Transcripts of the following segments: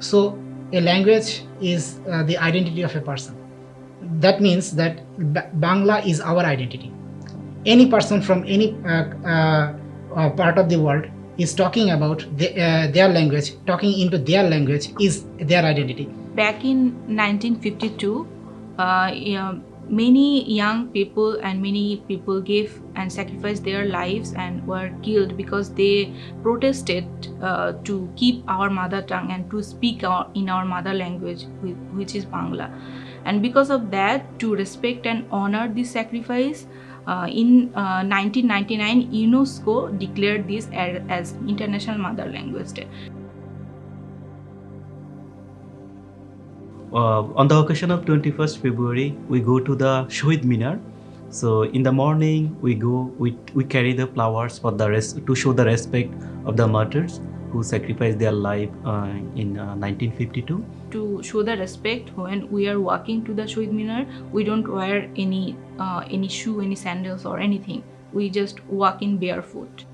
So a language is the identity of a person. That means that Bangla is our identity. Any person from any part of the world is talking about their language, talking into their language is their identity. Back in 1952, many young people and many people gave and sacrificed their lives and were killed because they protested to keep our mother tongue and to speak in our mother language, which is Bangla. And because of that, to respect and honor this sacrifice, in 1999, UNESCO declared this as International Mother Language Day. On the occasion of 21st February, we go to the Shohid Minar. So in the morning, we carry the flowers for to show the respect of the martyrs who sacrificed their life in 1952. To show the respect, when we are walking to the Shohid Minar, we don't wear any shoe, any sandals or anything. We just walk in barefoot.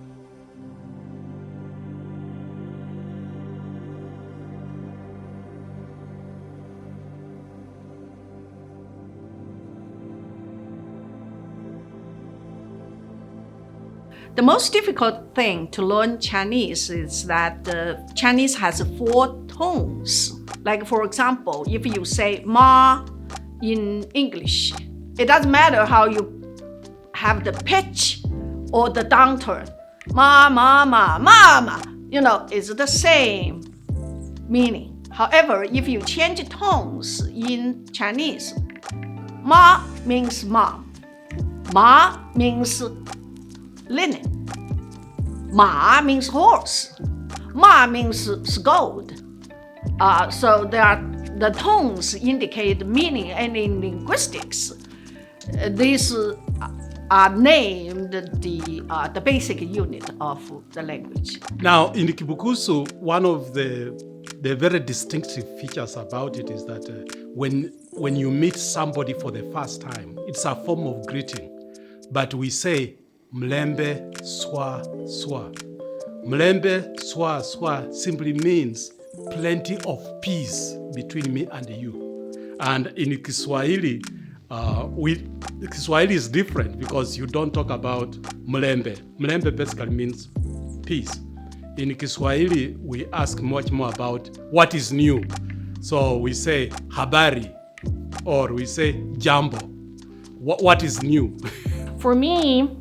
The most difficult thing to learn Chinese is that Chinese has 4 tones. Like for example, if you say ma in English, it doesn't matter how you have the pitch or the downturn. Ma, ma, ma, ma, ma, it's the same meaning. However, if you change tones in Chinese, ma means mom, ma means linen, ma means horse, ma means scold. So the tones indicate meaning, and in linguistics, these are named the basic unit of the language. Now, in Kibukusu, one of the very distinctive features about it is that when you meet somebody for the first time, it's a form of greeting, but we say Mlembe swa swa. Mlembe swa swa simply means plenty of peace between me and you. And in Kiswahili, Kiswahili is different because you don't talk about Mlembe. Mlembe basically means peace. In Kiswahili, we ask much more about what is new. So we say habari, or we say jambo. What is new? For me,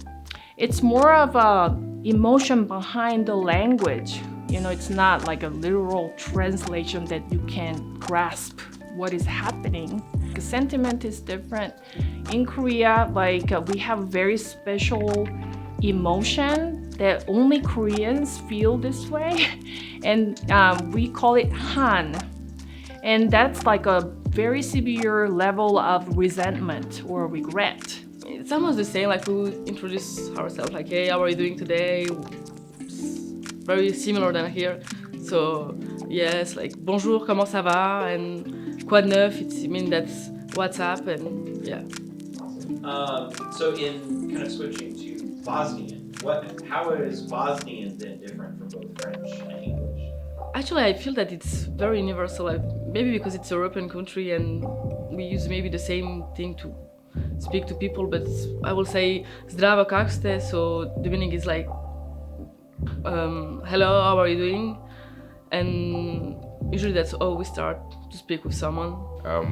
it's more of a emotion behind the language. It's not like a literal translation that you can grasp what is happening. The sentiment is different. In Korea, we have very special emotion that only Koreans feel this way. And we call it Han. And that's like a very severe level of resentment or regret. It's almost the same, like we introduce ourselves, like, hey, how are you doing today? It's very similar than here. So, yes, like, bonjour, comment ça va? And quoi de neuf? I mean, that's what's up, and yeah. So in kind of switching to Bosnian, how is Bosnian then different from both French and English? Actually, I feel that it's very universal, like, maybe because it's a European country and we use maybe the same thing to speak to people, but I will say zdravo kak ste, so the meaning is like hello, how are you doing? And usually that's how we start to speak with someone.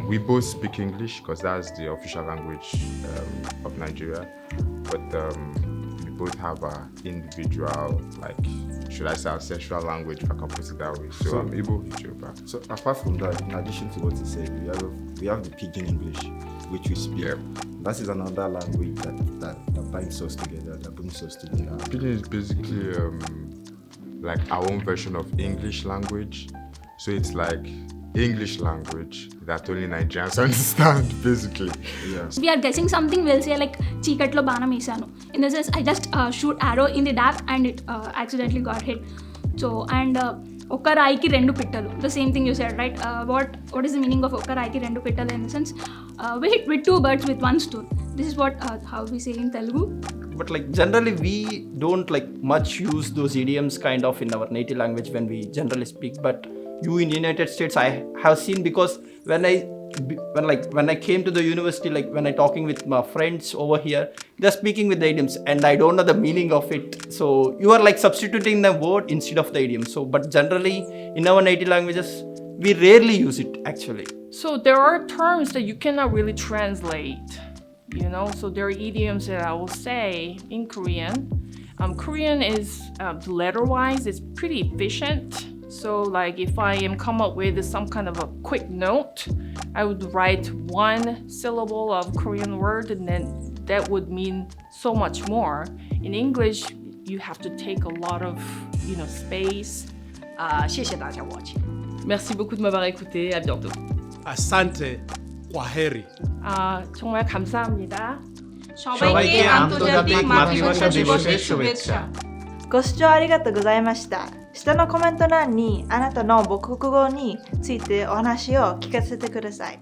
We both speak English because that's the official language of Nigeria, but we both have an individual, like, should I say, ancestral language, if I can put it that way. So I'm able to Yoruba. So apart from that, in addition to what you said, we have the Pidgin English, which we speak. Yeah. That is another language that binds us together, that brings us together. Pidgin is basically like our own version of English language. So it's like English language that only Nigerians understand, basically. Yes. We are guessing something, we'll say like Chikatlo Banam Isano. In the sense, I just shoot arrow in the dark and it accidentally got hit. So, and Okaraiki rendu pittalu. The same thing you said, right? What is the meaning of Okaraiki rendu pittalu in the sense? We hit with 2 birds with 1 stone. This is what how we say in Telugu. But like generally we don't like much use those idioms kind of in our native language when we generally speak. But you in United States, I have seen, because when I came to the university, like when I talking with my friends over here, they're speaking with the idioms and I don't know the meaning of it. So you are like substituting the word instead of the idiom. So but generally in our native languages, we rarely use it actually. So there are terms that you cannot really translate, you know. So there are idioms that I will say in Korean. Korean is letter-wise, it's pretty efficient. So like if I am come up with some kind of a quick note, I would write one syllable of Korean word and then that would mean so much more. In English, you have to take a lot of, space. 谢谢大家 watching. Merci beaucoup de m'avoir écouté. À bientôt. Asante, kwaheri. 정말 감사합니다. সবাইকে আন্তর্জাতিক মাতৃভাষা দিবসের শুভেচ্ছা। ご視聴ありがとうございました。下のコメント欄にあなたの母国語についてお話を聞かせてください。